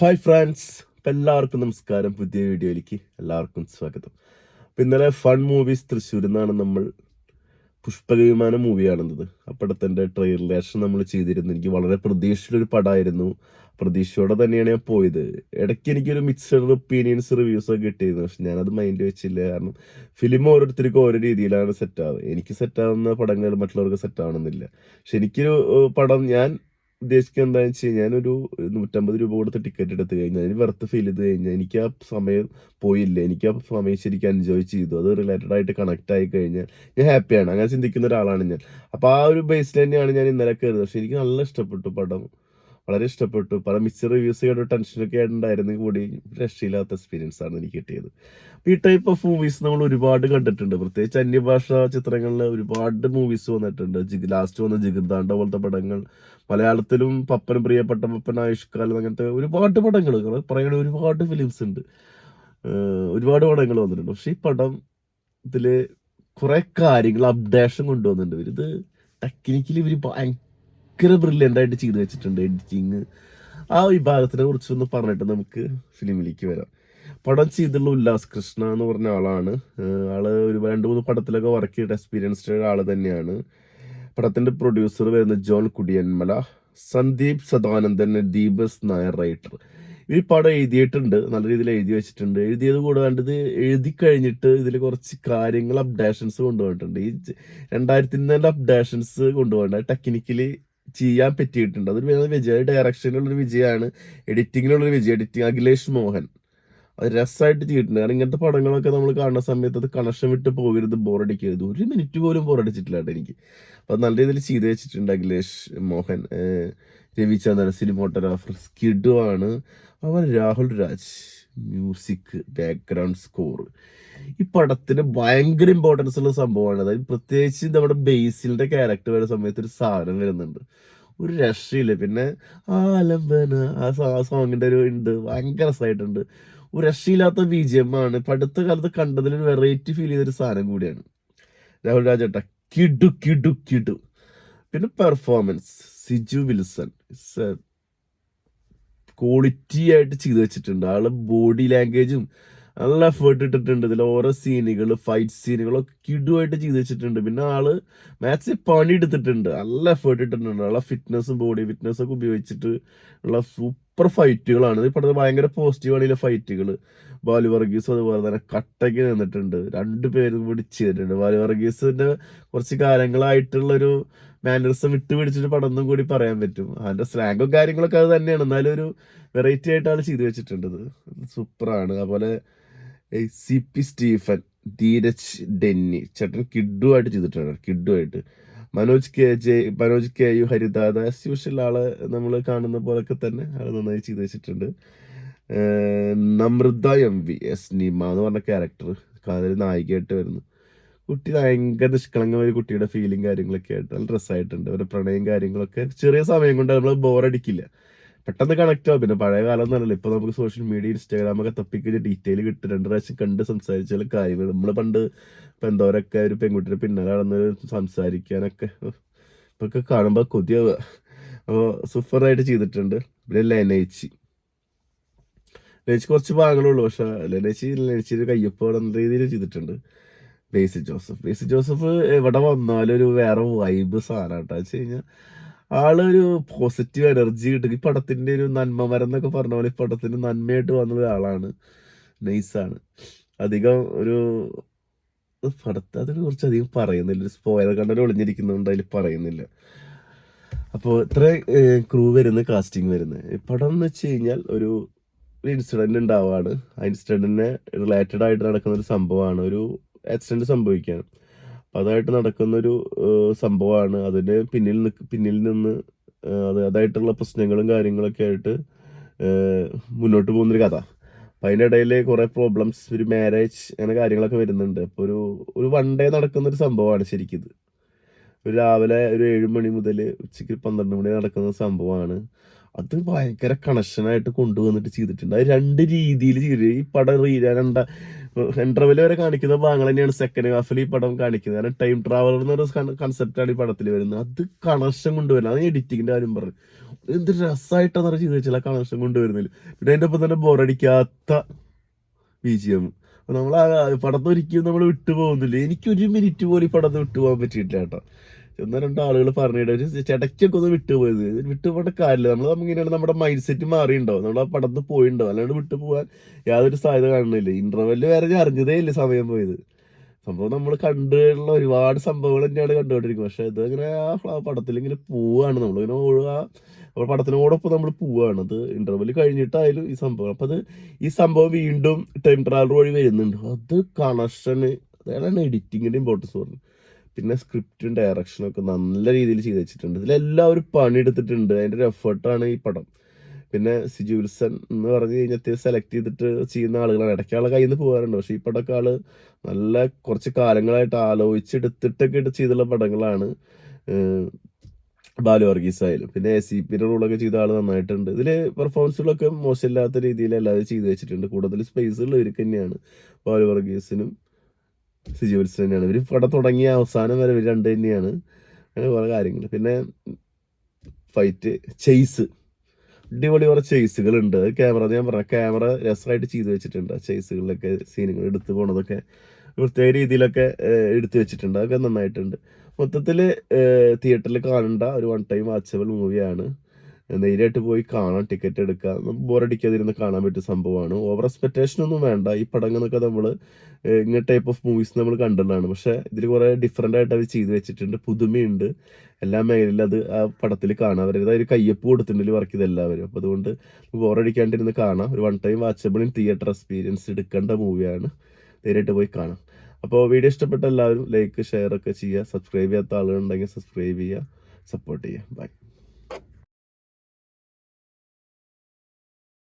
Hi friends, എല്ലാവർക്കും നമസ്കാരം. പുതിയ വീഡിയോയിലേക്ക് എല്ലാവർക്കും സ്വാഗതം. ഇന്നലെ ഫൺ മൂവീസ് തൃശ്ശൂരിൽ നിന്നാണ് നമ്മൾ പുഷ്പക വിമാനം മൂവി കാണുന്നത്. ആ പടത്തിൻ്റെ ട്രെയിലർ നമ്മൾ ചെയ്തിരുന്നു. എനിക്ക് വളരെ പ്രതീക്ഷയിലൊരു പടമായിരുന്നു. പ്രതീക്ഷയോടെ തന്നെയാണ് ഞാൻ പോയത്. ഇടയ്ക്ക് എനിക്കൊരു മിക്സഡ് ഒപ്പീനിയൻസ് റിവ്യൂസ് ഒക്കെ കിട്ടിയിരുന്നു. പക്ഷെ ഞാനത് മൈൻഡ് വെച്ചില്ല. കാരണം ഫിലിം ഓരോരുത്തർക്കും ഓരോ രീതിയിലാണ് സെറ്റാവുക. എനിക്ക് സെറ്റാവുന്ന പടങ്ങൾ മറ്റുള്ളവർക്ക് സെറ്റാവണമെന്നില്ല. പക്ഷെ എനിക്കൊരു പടം ഞാൻ ഉദ്ദേശിക്കുന്നത് എന്താണെന്ന് വെച്ച് കഴിഞ്ഞാൽ, ഞാനൊരു 150 രൂപ കൊടുത്ത് ടിക്കറ്റ് എടുത്ത് കഴിഞ്ഞാൽ അതിന് വെറുത്ത് ഫീൽ ചെയ്ത് കഴിഞ്ഞാൽ എനിക്ക് ആ സമയം പോയില്ല, എനിക്ക് ആ സമയം ശരിക്കും എൻജോയ് ചെയ്തു, അത് റിലേറ്റഡ് ആയിട്ട് കണക്ട് ആയി കഴിഞ്ഞാൽ ഞാൻ ഹാപ്പിയാണ്. അങ്ങനെ ചിന്തിക്കുന്ന ഒരാളാണ് ഞാൻ. അപ്പോൾ ആ ഒരു ബേസിൽ തന്നെയാണ് ഞാൻ ഇന്നലെ കയറുന്നത്. പക്ഷെ എനിക്ക് നല്ല ഇഷ്ടപ്പെട്ടു പടം, വളരെ ഇഷ്ടപ്പെട്ടു. പല മിക്സർ റിവ്യൂസ് ചെയ്ത ടെൻഷനൊക്കെ ആയിട്ടുണ്ടായിരുന്നെങ്കിൽ കൂടി രക്ഷയില്ലാത്ത എക്സ്പീരിയൻസ് ആണ് എനിക്ക് കിട്ടിയത്. ഈ ടൈപ്പ് ഓഫ് മൂവീസ് നമ്മൾ ഒരുപാട് കണ്ടിട്ടുണ്ട്. പ്രത്യേകിച്ച് അന്യഭാഷാ ചിത്രങ്ങളിൽ ഒരുപാട് മൂവീസ് വന്നിട്ടുണ്ട്. ലാസ്റ്റ് വന്ന ജിഗർദാണ്ട പോലത്തെ പടങ്ങൾ. മലയാളത്തിലും പപ്പനും പ്രിയപ്പെട്ട പപ്പൻ, ആയുഷ്കാലം, അങ്ങനത്തെ ഒരുപാട് പടങ്ങൾ പറയണ ഒരുപാട് ഫിലിംസ് ഉണ്ട്. ഒരുപാട് പടങ്ങൾ വന്നിട്ടുണ്ട്. പക്ഷെ ഈ പടം ഇതില് കുറെ കാര്യങ്ങൾ അപ്ഡേഷൻ കൊണ്ടുവന്നിട്ടുണ്ട്. ഇത് ടെക്നിക്കലി ഇവർ ഭയങ്കര ബ്രില്യൻ്റ് ആയിട്ട് ചെയ്തു വെച്ചിട്ടുണ്ട്. എഡിറ്റിങ്, ആ വിഭാഗത്തിനെ കുറിച്ചൊന്ന് പറഞ്ഞിട്ട് നമുക്ക് ഫിലിമിലേക്ക് വരാം. പടം ചെയ്തുള്ള ഉല്ലാസ് കൃഷ്ണ എന്ന് പറഞ്ഞ ആളാണ്. ആള് ഒരു 2-3 പടത്തിലൊക്കെ വർക്ക് ചെയ്ത എക്സ്പീരിയൻസ്ഡ് ആള് തന്നെയാണ്. പടത്തിന്റെ പ്രൊഡ്യൂസർ വരുന്നത് ജോൺ കുടിയന്മല, സന്ദീപ് സദാനന്ദൻ, ദീപസ് നായർ റൈറ്റർ. ഈ പടം എഴുതിയിട്ടുണ്ട്, നല്ല രീതിയിൽ എഴുതി വെച്ചിട്ടുണ്ട്. എഴുതിയത് കൂടാണ്ട് ഇത് എഴുതി കഴിഞ്ഞിട്ട് ഇതിൽ കുറച്ച് കാര്യങ്ങൾ അപ്ഡേഷൻസ് കൊണ്ടുപോയിട്ടുണ്ട്. ഈ 2000 അപ്ഡേഷൻസ് കൊണ്ടുപോകേണ്ട ടെക്നിക്കലി ചെയ്യാൻ പറ്റിയിട്ടുണ്ട്. അതൊരു വിജയ, ഡയറക്ഷനിലുള്ളൊരു വിജയമാണ്, എഡിറ്റിങ്ങിലുള്ളൊരു വിജയം. എഡിറ്റിംഗ് അഖിലേഷ് മോഹൻ അത് രസമായിട്ട് ചെയ്തിട്ടുണ്ട്. കാരണം ഇങ്ങനത്തെ പടങ്ങളൊക്കെ നമ്മൾ കാണുന്ന സമയത്ത് അത് കണക്ഷൻ വിട്ട് പോകരുത്, ബോറടിക്കരുത്. 1 മിനിറ്റ് പോലും ബോറടിച്ചിട്ടില്ല കേട്ടോ എനിക്ക്. അപ്പം നല്ല രീതിയിൽ ചെയ്ത് വെച്ചിട്ടുണ്ട് അഖിലേഷ് മോഹൻ. രവിചന്ദ്രൻ സിനിമോട്ടോഗ്രാഫർ, സ്കിഡു ആണ് അവൻ. Rahul Raj music, background score. ഈ പടത്തിന് ഭയങ്കര ഇമ്പോർട്ടൻസ് ഉള്ള സംഭവമാണ്. അതായത് പ്രത്യേകിച്ച് നമ്മുടെ ബേസിലിന്റെ ക്യാരക്ടർ വരുന്ന സമയത്ത് ഒരു സാധനം വരുന്നുണ്ട്, ഒരു രക്ഷയില്ല. പിന്നെ ആലംബന ആ സോങ്ങിന്റെ ഒരു ഉണ്ട്, ഭയങ്കര രസമായിട്ടുണ്ട്. ഒരു രക്ഷയില്ലാത്ത BGM ആണ്. ഇപ്പൊ അടുത്ത കാലത്ത് കണ്ടതിലൊരു വെറൈറ്റി ഫീൽ ചെയ്തൊരു സാധനം കൂടിയാണ് രാഹുൽ രാജേട്ട. കിഡു കിഡു കിഡു. പിന്നെ പെർഫോമൻസ്, സിജു വിൽസൺ ക്വാളിറ്റി ആയിട്ട് ചെയ്തു വെച്ചിട്ടുണ്ട്. ആള് ബോഡി ലാംഗ്വേജും നല്ല എഫേർട്ട് ഇട്ടിട്ടുണ്ട്. ഇതിൽ ഓരോ സീനുകൾ, ഫൈറ്റ് സീനുകളൊക്കെ കിടുവായിട്ട് ചെയ്തു വെച്ചിട്ടുണ്ട്. പിന്നെ ആള് മാക്സിമം പണി എടുത്തിട്ടുണ്ട്, നല്ല എഫേർട്ട് ഇട്ടിട്ടുണ്ട്. ആളെ ഫിറ്റ്നസും ബോഡി ഫിറ്റ്നസ് ഒക്കെ ഉപയോഗിച്ചിട്ട് ഉള്ള സൂപ്പർ ഫൈറ്റുകളാണ് ഈ പടത്തിൽ. ഭയങ്കര പോസിറ്റീവാണ് ഫൈറ്റുകൾ. ബാലു വർഗീസും അതുപോലെ തന്നെ കട്ടയ്ക്ക് നിന്നിട്ടുണ്ട്. 2 പേരും കൂടി ചെയ്തിട്ടുണ്ട്. ബാലു വർഗീസിന്റെ കുറച്ച് കാലങ്ങളായിട്ടുള്ളൊരു മാനറിസം വിട്ടുപിടിച്ചിട്ട് പടം ഒന്നും കൂടി പറയാൻ പറ്റും. അതിന്റെ സ്ലാങ്ങും കാര്യങ്ങളൊക്കെ അത് തന്നെയാണ്, എന്നാലും ഒരു വെറൈറ്റി ആയിട്ടാണ് ചെയ്തു വെച്ചിട്ടുണ്ടത്. സൂപ്പറാണ്. അതുപോലെ CP സ്റ്റീഫൻ, ധീരജ് ഡെന്നി ചേട്ടൻ കിഡുമായിട്ട് ചെയ്തിട്ടുണ്ട്. കിഡുമായിട്ട് മനോജ് കെ യു ഹരിദാദ ആസ് യൂഷ്വൽ ആളെ നമ്മൾ കാണുന്ന പോലൊക്കെ തന്നെ ആള് നന്നായി ചെയ്തു വെച്ചിട്ടുണ്ട്. നമ്രത MV നീമ എന്ന് പറഞ്ഞ ക്യാരക്ടർ കാലൊരു നായികയായിട്ട് വരുന്നു. കുട്ടി ഭയങ്കര നിഷ്കളങ്കമായ ഒരു കുട്ടിയുടെ ഫീലിംഗ് കാര്യങ്ങളൊക്കെ ആയിട്ട് നല്ല രസമായിട്ടുണ്ട്. അവരുടെ പ്രണയം കാര്യങ്ങളൊക്കെ ചെറിയ സമയം കൊണ്ട് നമ്മൾ ബോറടിക്കില്ല, പെട്ടെന്ന് കണക്ട് ആവും. പിന്നെ പഴയ കാലം എന്നല്ലല്ലോ, ഇപ്പൊ നമുക്ക് സോഷ്യൽ മീഡിയ Instagram ഒക്കെ തപ്പിക്കഴിഞ്ഞ് ഡീറ്റെയിൽ കിട്ടും. 2 പ്രാവശ്യം കണ്ട് സംസാരിച്ചാലും കാര്യങ്ങൾ. നമ്മള് പണ്ട് ഇപ്പൊ എന്തോരൊക്കെ ഒരു പെൺകുട്ടിയുടെ പിന്നാലെ നടന്ന് സംസാരിക്കാനൊക്കെ ഇപ്പൊക്കെ കാണുമ്പോ കൊതിയാവുക. അപ്പോൾ സൂപ്പറായിട്ട് ചെയ്തിട്ടുണ്ട്. പിന്നെ ലെനേച്ചി കുറച്ച് ഭാഗങ്ങളുള്ളൂ, പക്ഷെ ലെനേച്ചിയുടെ കയ്യൊപ്പ് എന്ന രീതിയിൽ ചെയ്തിട്ടുണ്ട്. ബേസി ജോസഫ് എവിടെ വന്നാലും ഒരു വേറെ വൈബ് സാധനമാട്ടോ. വെച്ച് കഴിഞ്ഞാൽ ആളൊരു പോസിറ്റീവ് എനർജി കിട്ടും. ഈ പടത്തിന്റെ ഒരു നന്മ മരം എന്നൊക്കെ പറഞ്ഞ പോലെ ഈ പടത്തിന് നന്മയായിട്ട് വന്ന ഒരാളാണ്. നൈസാണ്. അധികം ഒരു പടത്തെ അതിനെ കുറിച്ച് അധികം പറയുന്നില്ല, ഒരു സ്പോയിലർ കണ്ടന്റ് ഒളിഞ്ഞിരിക്കുന്നുണ്ട്, അതിൽ പറയുന്നില്ല. അപ്പോൾ ഇത്ര ക്രൂ വരുന്നത്, കാസ്റ്റിംഗ് വരുന്നത്. പടം എന്ന് വെച്ച് കഴിഞ്ഞാൽ ഒരു ഇൻസിഡന്റ് ഉണ്ടാവുകയാണ്. ആ ഇൻസിഡന്റിനെ റിലേറ്റഡ് ആയിട്ട് നടക്കുന്ന ഒരു സംഭവമാണ്. ഒരു ആക്സിഡന്റ് സംഭവിക്കുകയാണ്. അപ്പം അതായിട്ട് നടക്കുന്നൊരു സംഭവമാണ്. അതിന് പിന്നിൽ നിന്ന് അതായിട്ടുള്ള പ്രശ്നങ്ങളും കാര്യങ്ങളൊക്കെ ആയിട്ട് മുന്നോട്ട് പോകുന്നൊരു കഥ. അപ്പം അതിൻ്റെ ഇടയിൽ കുറേ പ്രോബ്ലംസ്, ഒരു മാരേജ്, അങ്ങനെ കാര്യങ്ങളൊക്കെ വരുന്നുണ്ട്. അപ്പോൾ ഒരു 1 ഡേ നടക്കുന്നൊരു സംഭവമാണ് ശരിക്കും ഇത്. ഒരു രാവിലെ ഒരു 7 മണി മുതൽ ഉച്ചയ്ക്ക് 12 മണി നടക്കുന്ന സംഭവമാണ്. അത് ഭയങ്കര കണക്ഷനായിട്ട് കൊണ്ടുവന്നിട്ട് ചെയ്തിട്ടുണ്ട്. അത് 2 രീതിയിൽ ചെയ്തിട്ടുണ്ട്. ഈ പടം ഇന്റർവെൽ വരെ കാണിക്കുന്ന ഭാഗങ്ങൾ തന്നെയാണ് സെക്കൻഡ് ഹാഫിൽ ഈ പടം കാണിക്കുന്നത്. കാരണം ടൈം ട്രാവലർ എന്നൊരു കൺസെപ്റ്റാണ് ഈ പടത്തിൽ വരുന്നത്. അത് കണക്ഷൻ കൊണ്ടുവരുന്നത്, അത് എഡിറ്റിങ്ങിന്റെ കാര്യം പറഞ്ഞു എന്ത് രസമായിട്ടാണ് ചെയ്ത് വെച്ചാൽ ആ കണക്ഷൻ കൊണ്ടുവരുന്നില്ല. പിന്നെ അതിന്റെ ഒപ്പം തന്നെ ബോറടിക്കാത്ത BGM. നമ്മൾ ആ പടത്ത് ഒരിക്കലും നമ്മൾ വിട്ടുപോകുന്നില്ല. എനിക്കൊരു മിനിറ്റ് പോലും ഈ പടത്ത് വിട്ടുപോകാൻ പറ്റിയിട്ടില്ല കേട്ടോ. ഒന്നോ രണ്ടോ ആളുകൾ പറഞ്ഞിട്ട് ഒരു ചിടയ്ക്കൊക്കെ ഒന്ന് വിട്ടുപോയത്, വിട്ടുപോകേണ്ട കാര്യമില്ല. നമ്മൾ ഇങ്ങനെയാണ്, നമ്മുടെ മൈൻഡ് സെറ്റ് മാറിയിട്ടുണ്ടോ, നമ്മൾ ആ പടത്ത് പോയിണ്ടോ, അല്ലാണ്ട് വിട്ടുപോകാൻ യാതൊരു സാധ്യത കാണുന്നില്ല. ഇന്റർവെല്ല് വരെ ഞാൻ അറിഞ്ഞതേ ഇല്ല സമയം പോയത്. സംഭവം നമ്മൾ കണ്ടുള്ള ഒരുപാട് സംഭവങ്ങൾ തന്നെയാണ് കണ്ടുകൊണ്ടിരിക്കുന്നത്. പക്ഷെ ഇതങ്ങനെ ആ പടത്തിൽ ഇങ്ങനെ പോവാണ്, നമ്മളിങ്ങനെ അപ്പോൾ പടത്തിനോടൊപ്പം നമ്മൾ പോവാണ്. അത് ഇന്റർവെല് കഴിഞ്ഞിട്ടായാലും ഈ സംഭവം, അപ്പൊ അത് ഈ സംഭവം വീണ്ടും ടൈം ട്രാവലർ വഴി വരുന്നുണ്ട്. അത് കണക്ഷന്, അതാണ് എഡിറ്റിങ്ങിന്റെ ഇമ്പോർട്ടൻസ് പറഞ്ഞു. പിന്നെ സ്ക്രിപ്റ്റും ഡയറക്ഷനും ഒക്കെ നല്ല രീതിയിൽ ചെയ്ത് വെച്ചിട്ടുണ്ട്. ഇതിലെല്ലാവരും പണിയെടുത്തിട്ടുണ്ട്. അതിന്റെ ഒരു എഫേർട്ടാണ് ഈ പടം. പിന്നെ സിജു വിൽസൺ എന്ന് പറഞ്ഞു കഴിഞ്ഞാൽ സെലക്ട് ചെയ്തിട്ട് ചെയ്യുന്ന ആളുകളാണ്. ഇടയ്ക്ക് ആളെ കയ്യിൽ നിന്ന് പോകാറുണ്ട്. പക്ഷെ ഈ പടമൊക്കെ ആള് നല്ല കുറച്ച് കാലങ്ങളായിട്ട് ആലോചിച്ചെടുത്തിട്ടൊക്കെ ചെയ്തുള്ള പടങ്ങളാണ്. ബാലു വർഗീസ് ആയാലും പിന്നെ ACPയുടെ റോളൊക്കെ ചെയ്ത ആൾ നന്നായിട്ടുണ്ട്. ഇതില് പെർഫോമൻസുകളൊക്കെ മോശമില്ലാത്ത രീതിയിൽ എല്ലാവരും ചെയ്തു വെച്ചിട്ടുണ്ട്. കൂടുതൽ സ്പേസ് ഉള്ളവർക്ക് തന്നെയാണ്, ബാലു വർഗീസിനും സിജു വിൽസൺ തന്നെയാണ്. ഇവർ പടം തുടങ്ങിയ അവസാനം വരെ ഇവർ രണ്ട് തന്നെയാണ്. അങ്ങനെ കുറെ കാര്യങ്ങൾ. പിന്നെ ഫൈറ്റ്, ചെയ്സ്, അടിപൊളി കുറെ ചെയ്സുകൾ ഉണ്ട്. ക്യാമറ, ഞാൻ പറഞ്ഞ ക്യാമറ രസമായിട്ട് ചെയ്തു വെച്ചിട്ടുണ്ട്. ചെയ്സുകളിലൊക്കെ സീനുകൾ എടുത്തു പോണതൊക്കെ പ്രത്യേക രീതിയിലൊക്കെ എടുത്തു വെച്ചിട്ടുണ്ട്. അതൊക്കെ നന്നായിട്ടുണ്ട്. മൊത്തത്തില് തിയേറ്ററിൽ കാണേണ്ട ഒരു വൺ ടൈം വാച്ചബിൾ മൂവിയാണ്. നേരിട്ട് പോയി കാണാം, ടിക്കറ്റ് എടുക്കാം, ബോറടിക്കാതിരുന്ന് കാണാൻ പറ്റിയ സംഭവമാണ്. ഓവർ എക്സ്പെക്ടേഷൻ ഒന്നും വേണ്ട. ഈ പടങ്ങളൊക്കെ നമ്മൾ ഇങ്ങനെ ടൈപ്പ് ഓഫ് മൂവീസ് നമ്മൾ കണ്ടതാണ്. പക്ഷെ ഇതിൽ കുറെ ഡിഫറെന്റ് ആയിട്ട് അവർ ചെയ്തു വെച്ചിട്ടുണ്ട്. പുതുമയുണ്ട് എല്ലാ മേഖലയിലും. അത് ആ പടത്തിൽ കാണാം. അവരുടെ ഒരു കയ്യൊപ്പ് കൊടുത്തിട്ടുണ്ട് വർക്ക് ചെയ്ത് എല്ലാവരും. അപ്പൊ അതുകൊണ്ട് ബോറടിക്കാണ്ടിരുന്ന് കാണാം. ഒരു one time watchable in theatre experience എടുക്കേണ്ട മൂവിയാണ്. നേരിട്ട് പോയി കാണാം. അപ്പോൾ വീഡിയോ ഇഷ്ടപ്പെട്ട എല്ലാവരും ലൈക്ക് ഷെയർ ഒക്കെ ചെയ്യുക. സബ്സ്ക്രൈബ് ചെയ്യാത്ത ആളുകളുണ്ടെങ്കിൽ സബ്സ്ക്രൈബ് ചെയ്യുക, സപ്പോർട്ട് ചെയ്യുക. ബൈ.